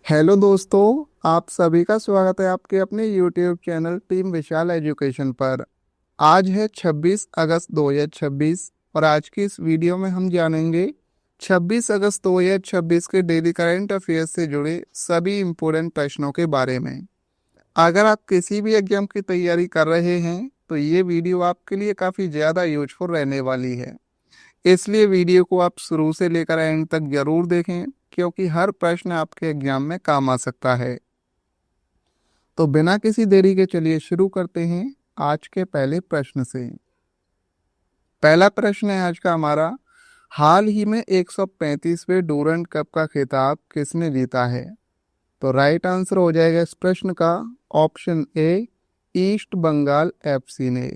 Hello दोस्तों, आप सभी का स्वागत है आपके अपने YouTube चैनल टीम विशाल एजुकेशन पर। आज है 26 अगस्त 2026 और आज की इस वीडियो में हम जानेंगे 26 अगस्त 2026 के डेली करंट अफेयर्स से जुड़े सभी इम्पोर्टेंट प्रश्नों के बारे में। अगर आप किसी भी एग्जाम की तैयारी कर रहे हैं तो ये वीडियो आपके लिए काफ़ी ज़्यादा यूजफुल रहने वाली है, इसलिए वीडियो को आप शुरू से लेकर एंड तक जरूर देखें क्योंकि हर प्रश्न आपके एग्जाम में काम आ सकता है। तो बिना किसी देरी के चलिए शुरू करते हैं आज के पहले प्रश्न से। पहला प्रश्न है आज का हमारा, हाल ही में 135वें डूरंड कप का खिताब किसने जीता है? तो राइट आंसर हो जाएगा इस प्रश्न का option A, East Bengal FC ने।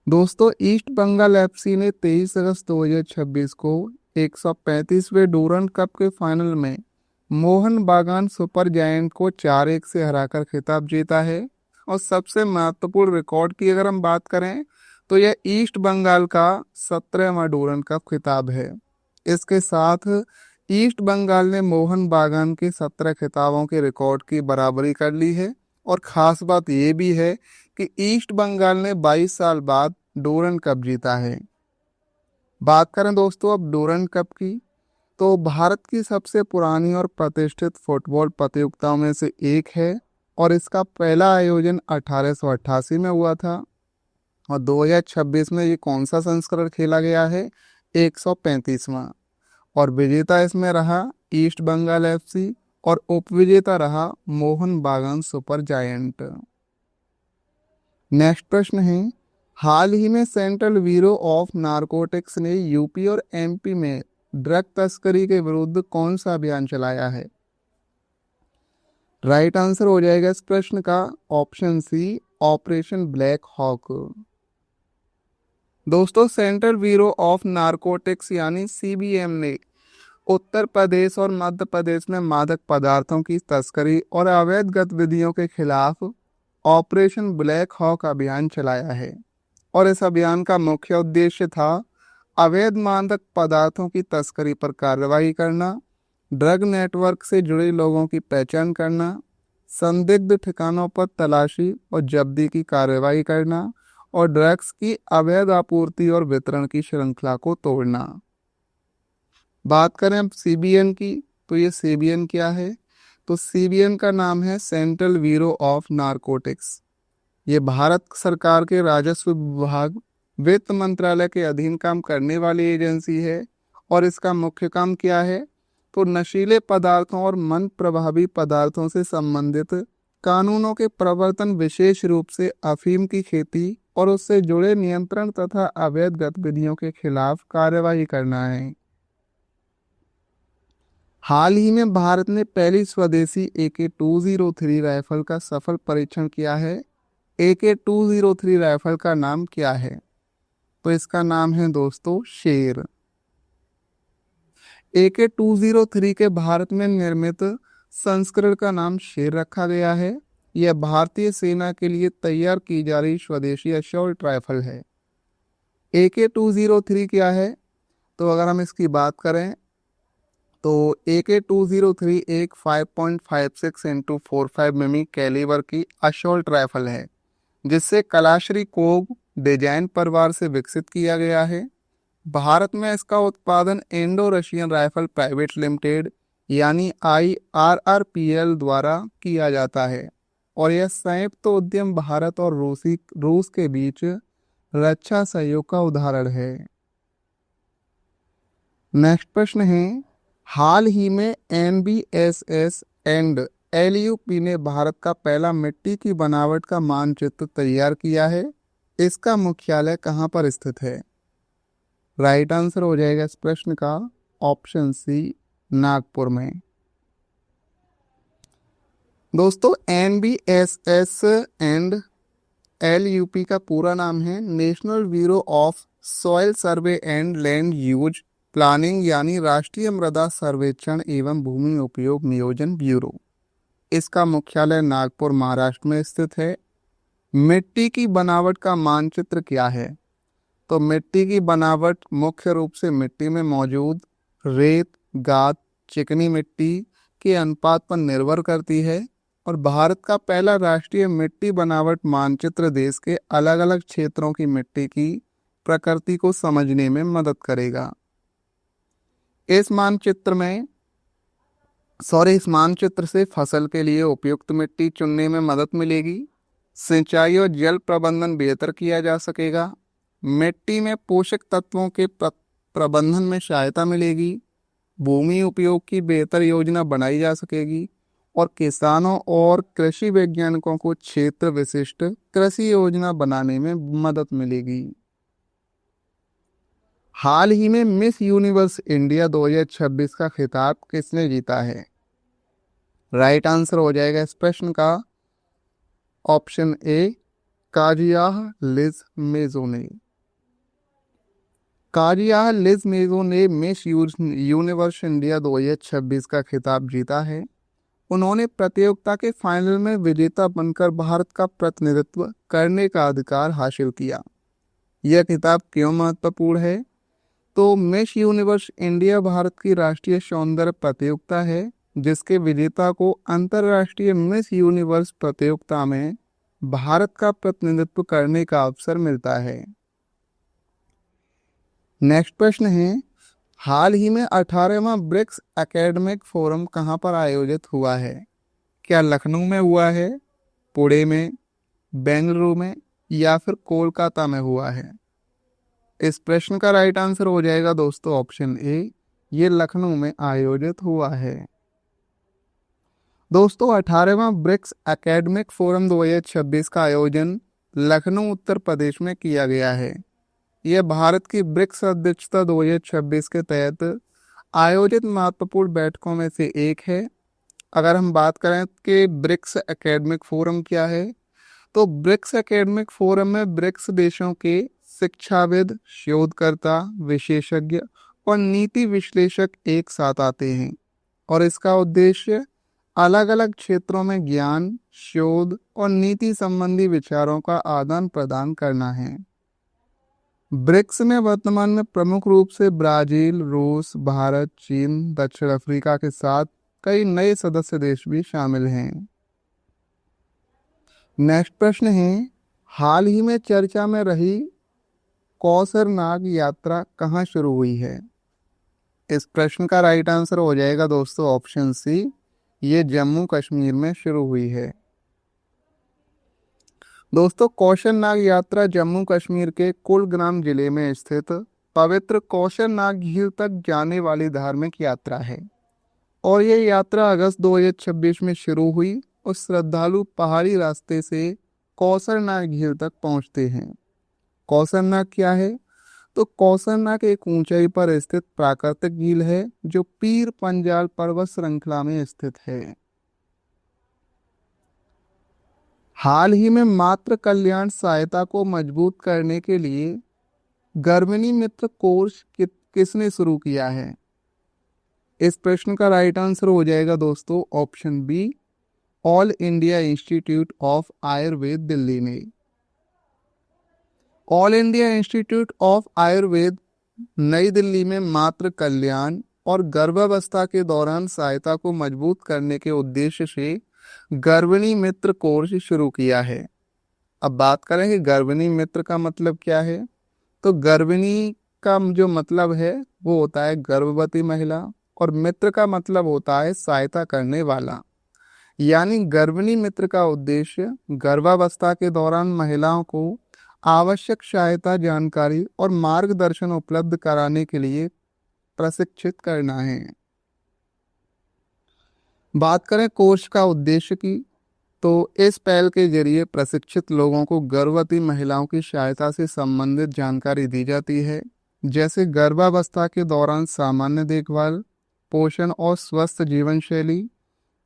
दोस्तों, ईस्ट बंगाल एफसी ने 23 अगस्त 2026 को 135वें डूरंड कप के फाइनल में मोहन बागान सुपर जायंट को 4-1 से हराकर खिताब जीता है। और सबसे महत्वपूर्ण रिकॉर्ड की अगर हम बात करें तो यह ईस्ट बंगाल का 17वां डूरंड कप खिताब है। इसके साथ ईस्ट बंगाल ने मोहन बागान के 17 खिताबों के रिकॉर्ड की बराबरी कर ली है। और खास बात यह भी है कि ईस्ट बंगाल ने 22 साल बाद डूरंड कप जीता है। बात करें दोस्तों अब डूरंड कप की, तो भारत की सबसे पुरानी और प्रतिष्ठित फुटबॉल प्रतियोगिताओं में से एक है और इसका पहला आयोजन 1888 में हुआ था। और 2026 में ये कौन सा संस्करण खेला गया है? 135वां। और विजेता इसमें रहा ईस्ट बंगाल एफसी और उपविजेता रहा मोहन बागान सुपर जायंट। नेक्स्ट प्रश्न है, हाल ही में सेंट्रल ब्यूरो ऑफ नारकोटिक्स ने यूपी और एमपी में ड्रग तस्करी के विरुद्ध कौन सा अभियान चलाया है? राइट आंसर हो जाएगा इस प्रश्न का option C, Operation Black Hawk. दोस्तों, सेंट्रल ब्यूरो ऑफ नारकोटिक्स यानी सीबीएम ने उत्तर प्रदेश और मध्य प्रदेश में मादक पदार्थों की तस्करी और अवैध गतिविधियों के खिलाफ ऑपरेशन ब्लैक हॉक अभियान चलाया है। और इस अभियान का मुख्य उद्देश्य था अवैध मादक पदार्थों की तस्करी पर कार्रवाई करना, ड्रग नेटवर्क से जुड़े लोगों की पहचान करना, संदिग्ध ठिकानों पर तलाशी और जब्ती की कार्रवाई करना और ड्रग्स की अवैध आपूर्ति और वितरण की श्रृंखला को तोड़ना। बात करें अब सीबीएन की, तो ये सीबीएन क्या है? तो सीबीएन का नाम है सेंट्रल ब्यूरो ऑफ नारकोटिक्स। ये भारत सरकार के राजस्व विभाग वित्त मंत्रालय के अधीन काम करने वाली एजेंसी है। और इसका मुख्य काम क्या है? तो नशीले पदार्थों और मन प्रभावी पदार्थों से संबंधित कानूनों के प्रवर्तन, विशेष रूप से अफीम की खेती और उससे जुड़े नियंत्रण तथा अवैध गतिविधियों के खिलाफ कार्रवाई करना है। हाल ही में भारत ने पहली स्वदेशी AK-203 राइफल का सफल परीक्षण किया है। AK-203 राइफल का नाम क्या है? तो इसका नाम है दोस्तों शेर। AK-203 के भारत में निर्मित संस्करण का नाम शेर रखा गया है। यह भारतीय सेना के लिए तैयार की जा रही स्वदेशी असॉल्ट राइफल है। AK-203 क्या है? तो अगर हम इसकी बात करें तो AK-203 एक 5.56 इंटू 45 मिमी कैलिबर की असॉल्ट राइफल है जिससे कलाश्री कोग डिजाइन परिवार से विकसित किया गया है। भारत में इसका उत्पादन Indo Russian rifle private limited यानी IRRPL द्वारा किया जाता है। और यह संयुक्त उद्यम भारत और रूस के बीच रक्षा सहयोग का उदाहरण है। नेक्स्ट प्रश्न है, हाल ही में NBSS एंड LUP ने भारत का पहला मिट्टी की बनावट का मानचित्र तैयार किया है। इसका मुख्यालय कहाँ पर स्थित है? राइट आंसर हो जाएगा इस प्रश्न का ऑप्शन सी, नागपुर में। दोस्तों, NBSS एंड LUP का पूरा नाम है national bureau of soil survey and land use planning यानी राष्ट्रीय मृदा सर्वेक्षण एवं भूमि उपयोग नियोजन ब्यूरो। इसका मुख्यालय नागपुर महाराष्ट्र में स्थित है। मिट्टी की बनावट का मानचित्र क्या है? तो मिट्टी की बनावट मुख्य रूप से मिट्टी में मौजूद रेत, गाद, चिकनी मिट्टी के अनुपात पर निर्भर करती है और भारत का पहला राष्ट्रीय मिट्टी बनावट मानचित्र देश के अलग अलग क्षेत्रों की मिट्टी की प्रकृति को समझने में मदद करेगा। इस मानचित्र से फसल के लिए उपयुक्त मिट्टी चुनने में मदद मिलेगी। सिंचाई और जल प्रबंधन बेहतर किया जा सकेगा। मिट्टी में पोषक तत्वों के प्रबंधन में सहायता मिलेगी। भूमि उपयोग की बेहतर योजना बनाई जा सकेगी और किसानों और कृषि वैज्ञानिकों को क्षेत्र विशिष्ट कृषि योजना बनाने में मदद मिलेगी। हाल ही में मिस यूनिवर्स इंडिया 2026 का खिताब किसने जीता है? राइट आंसर हो जाएगा इस प्रश्न का ऑप्शन ए, काजियाह लिज मेजो ने। काजियाह लिज मेजो ने मिस यूनिवर्स इंडिया 2026 का खिताब जीता है। उन्होंने प्रतियोगिता के फाइनल में विजेता बनकर भारत का प्रतिनिधित्व करने का अधिकार हासिल किया। यह खिताब क्यों महत्वपूर्ण है? तो मिस यूनिवर्स इंडिया भारत की राष्ट्रीय सौंदर्य प्रतियोगिता है जिसके विजेता को अंतर्राष्ट्रीय मिस यूनिवर्स प्रतियोगिता में भारत का प्रतिनिधित्व करने का अवसर मिलता है। नेक्स्ट प्रश्न है, हाल ही में 18वां ब्रिक्स एकेडमिक फोरम कहाँ पर आयोजित हुआ है? क्या लखनऊ में हुआ है, पुणे में, बेंगलुरु में या फिर कोलकाता में हुआ है? इस प्रश्न का राइट आंसर हो जाएगा दोस्तों ऑप्शन ए, ये लखनऊ में आयोजित हुआ है। दोस्तों 18वां ब्रिक्स एकेडमिक फोरम 2026 का आयोजन लखनऊ उत्तर प्रदेश में किया गया है। यह भारत की ब्रिक्स अध्यक्षता 2026 के तहत आयोजित महत्वपूर्ण बैठकों में से एक है। अगर हम बात करें कि ब्रिक्स एकेडमिक फोरम क्या है, तो ब्रिक्स एकेडमिक फोरम में ब्रिक्स देशों के शिक्षाविद, शोधकर्ता, विशेषज्ञ और नीति विश्लेषक एक साथ आते हैं और इसका उद्देश्य अलग अलग क्षेत्रों में ज्ञान, शोध और नीति संबंधी विचारों का आदान प्रदान करना है। ब्रिक्स में वर्तमान में प्रमुख रूप से ब्राजील, रूस, भारत, चीन, दक्षिण अफ्रीका के साथ कई नए सदस्य देश भी शामिल हैं। नेक्स्ट प्रश्न है, हाल ही में चर्चा में रही कौसरनाग यात्रा कहाँ शुरू हुई है? इस प्रश्न का राइट आंसर हो जाएगा दोस्तों ऑप्शन सी, ये जम्मू कश्मीर में शुरू हुई है। दोस्तों कौशलनाग यात्रा जम्मू कश्मीर के कुलग्राम जिले में स्थित पवित्र कौशलनाग झील तक जाने वाली धार्मिक यात्रा है और यह यात्रा अगस्त 2026 में शुरू हुई और श्रद्धालु पहाड़ी रास्ते से कौशलनाग झील तक पहुंचते हैं। कौशलनाग क्या है? तो कौशलनाग एक ऊंचाई पर स्थित प्राकृतिक झील है जो पीर पंजाल पर्वत श्रृंखला में स्थित है। हाल ही में मातृ कल्याण सहायता को मजबूत करने के लिए गर्भिणी मित्र कोर्स किसने शुरू किया है? इस प्रश्न का राइट आंसर हो जाएगा दोस्तों option B, all India institute of Ayurveda Delhi ने। All India institute of Ayurveda New Delhi में मातृ कल्याण और गर्भावस्था के दौरान सहायता को मजबूत करने के उद्देश्य से गर्भिणी मित्र कोर्स शुरू किया है। अब बात करें कि गर्भिणी मित्र का मतलब क्या है, तो गर्भिणी का जो मतलब है वो होता है गर्भवती महिला और मित्र का मतलब होता है सहायता करने वाला। यानी गर्भिणी मित्र का उद्देश्य गर्भावस्था के दौरान महिलाओं को आवश्यक सहायता, जानकारी और मार्गदर्शन उपलब्ध कराने के लिए प्रशिक्षित करना है। बात करें कोर्स का उद्देश्य की, तो इस पहल के जरिए प्रशिक्षित लोगों को गर्भवती महिलाओं की सहायता से संबंधित जानकारी दी जाती है, जैसे गर्भावस्था के दौरान सामान्य देखभाल, पोषण और स्वस्थ जीवन शैली,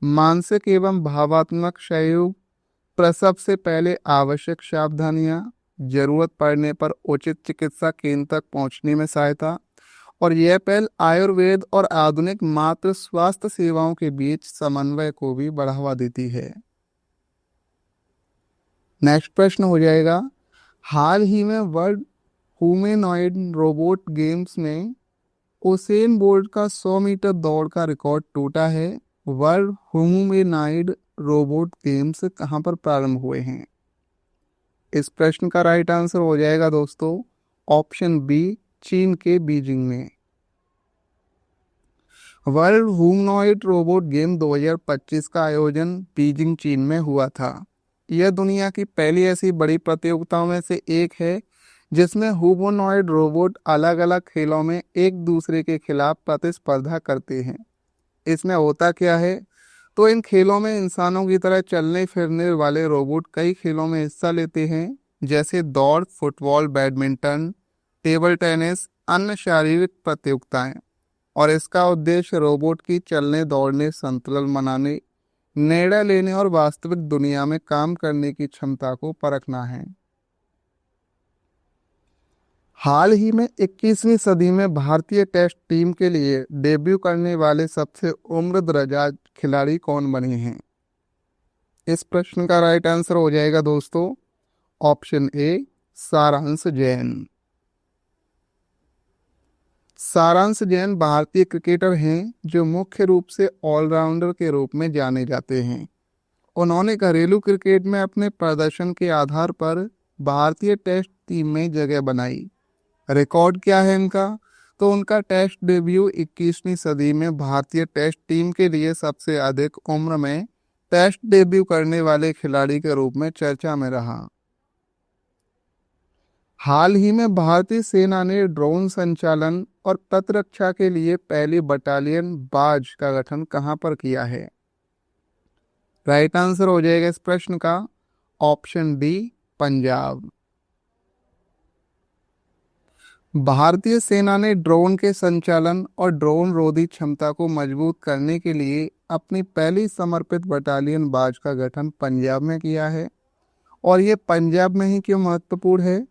मानसिक एवं भावात्मक सहयोग, प्रसव से पहले आवश्यक सावधानियां, जरूरत पड़ने पर उचित चिकित्सा केंद्र तक पहुंचने में सहायता। और यह पहल आयुर्वेद और आधुनिक मातृ स्वास्थ्य सेवाओं के बीच समन्वय को भी बढ़ावा देती है। नेक्स्ट प्रश्न हो जाएगा, हाल ही में वर्ल्ड ह्यूमैनॉइड रोबोट गेम्स में उसेन बोल्ट का 100 मीटर दौड़ का रिकॉर्ड टूटा है। वर्ल्ड ह्यूमनॉइड रोबोट गेम्स कहाँ पर प्रारंभ हुए हैं? इस प्रश्न का राइट आंसर हो जाएगा दोस्तों ऑप्शन बी, चीन के बीजिंग में। वर्ल्ड ह्यूमनॉइड रोबोट गेम 2025 का आयोजन बीजिंग, चीन में हुआ था। यह दुनिया की पहली ऐसी बड़ी प्रतियोगिताओं में से एक है जिसमें ह्यूमनॉइड रोबोट अलग अलग खेलों में एक दूसरे के खिलाफ प्रतिस्पर्धा करते हैं। इसमें होता क्या है, तो इन खेलों में इंसानों की तरह चलने फिरने वाले रोबोट कई खेलों में हिस्सा लेते हैं, जैसे दौड़, फुटबॉल, बैडमिंटन, टेबल टेनिस, अन्य शारीरिक प्रतियोगिताएं। और इसका उद्देश्य रोबोट की चलने, दौड़ने, संतुलन बनाने, निर्णय लेने और वास्तविक दुनिया में काम करने की क्षमता को परखना है। हाल ही में 21वीं सदी में भारतीय टेस्ट टीम के लिए डेब्यू करने वाले सबसे उम्रदराज खिलाड़ी कौन बने हैं? इस प्रश्न का राइट आंसर हो जाएगा दोस्तों ऑप्शन ए, सारांश जैन। सारांश जैन भारतीय क्रिकेटर हैं जो मुख्य रूप से ऑलराउंडर के रूप में जाने जाते हैं। उन्होंने घरेलू क्रिकेट में अपने प्रदर्शन के आधार पर भारतीय टेस्ट टीम में जगह बनाई। रिकॉर्ड क्या है इनका, तो उनका टेस्ट डेब्यू 21वीं सदी में भारतीय टेस्ट टीम के लिए सबसे अधिक उम्र में टेस्ट डेब्यू करने वाले खिलाड़ी के रूप में चर्चा में रहा। हाल ही में भारतीय सेना ने ड्रोन संचालन और प्रतिरक्षा के लिए पहली बटालियन बाज का गठन कहां पर किया है? राइट आंसर हो जाएगा इस प्रश्न का ऑप्शन डी, पंजाब। भारतीय सेना ने ड्रोन के संचालन और ड्रोन रोधी क्षमता को मजबूत करने के लिए अपनी पहली समर्पित बटालियन बाज का गठन पंजाब में किया है। और ये पंजाब में ही क्यों महत्वपूर्ण है,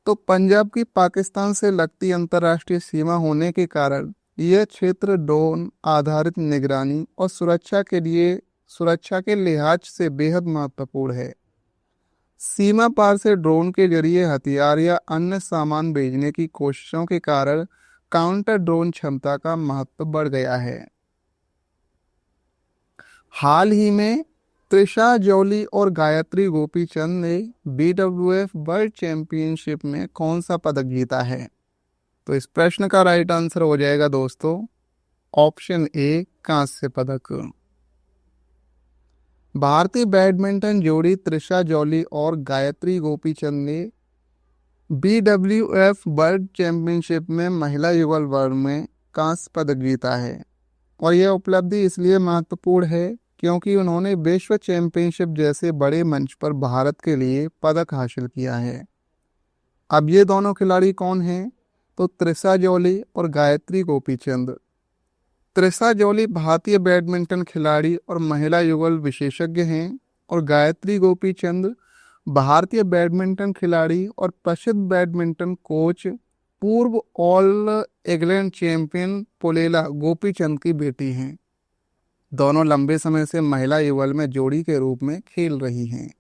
तो पंजाब की पाकिस्तान से लगती अंतर्राष्ट्रीय सीमा होने के कारण यह क्षेत्र ड्रोन आधारित निगरानी और सुरक्षा के लिहाज से बेहद महत्वपूर्ण है। सीमा पार से ड्रोन के जरिए हथियार या अन्य सामान भेजने की कोशिशों के कारण काउंटर ड्रोन क्षमता का महत्व बढ़ गया है। हाल ही में त्रिशा जौली और गायत्री गोपीचंद ने BWF वर्ल्ड चैंपियनशिप में कौन सा पदक जीता है? तो इस प्रश्न का राइट आंसर हो जाएगा दोस्तों ऑप्शन ए, कांस्य पदक। भारतीय बैडमिंटन जोड़ी त्रिशा जौली और गायत्री गोपीचंद ने BWF वर्ल्ड चैंपियनशिप में महिला युगल वर्ग में कांस्य पदक जीता है। और यह उपलब्धि इसलिए महत्वपूर्ण है क्योंकि उन्होंने विश्व चैंपियनशिप जैसे बड़े मंच पर भारत के लिए पदक हासिल किया है। अब ये दोनों खिलाड़ी कौन हैं, तो त्रिशा जौली और गायत्री गोपीचंद। त्रिशा जौली भारतीय बैडमिंटन खिलाड़ी और महिला युगल विशेषज्ञ हैं और गायत्री गोपीचंद भारतीय बैडमिंटन खिलाड़ी और प्रसिद्ध बैडमिंटन कोच, पूर्व ऑल इंग्लैंड चैंपियन पोलेला गोपीचंद की बेटी हैं। दोनों लंबे समय से महिला युगल में जोड़ी के रूप में खेल रही हैं।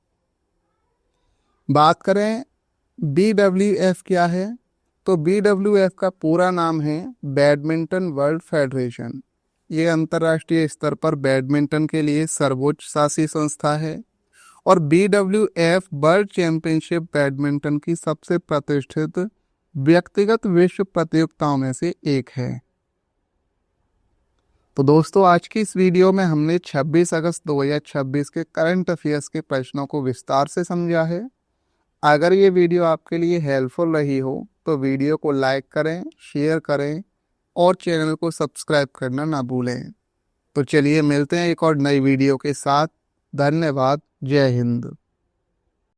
बात करें BWF क्या है, तो BWF का पूरा नाम है बैडमिंटन वर्ल्ड फेडरेशन। ये अंतर्राष्ट्रीय स्तर पर बैडमिंटन के लिए सर्वोच्च शासी संस्था है और BWF वर्ल्ड चैंपियनशिप बैडमिंटन की सबसे प्रतिष्ठित व्यक्तिगत विश्व प्रतियोगिताओं में से एक है। तो दोस्तों आज की इस वीडियो में हमने 26 अगस्त 2026 के करंट अफेयर्स के प्रश्नों को विस्तार से समझा है। अगर ये वीडियो आपके लिए हेल्पफुल रही हो तो वीडियो को लाइक करें, शेयर करें और चैनल को सब्सक्राइब करना ना भूलें। तो चलिए मिलते हैं एक और नई वीडियो के साथ। धन्यवाद। जय हिंद।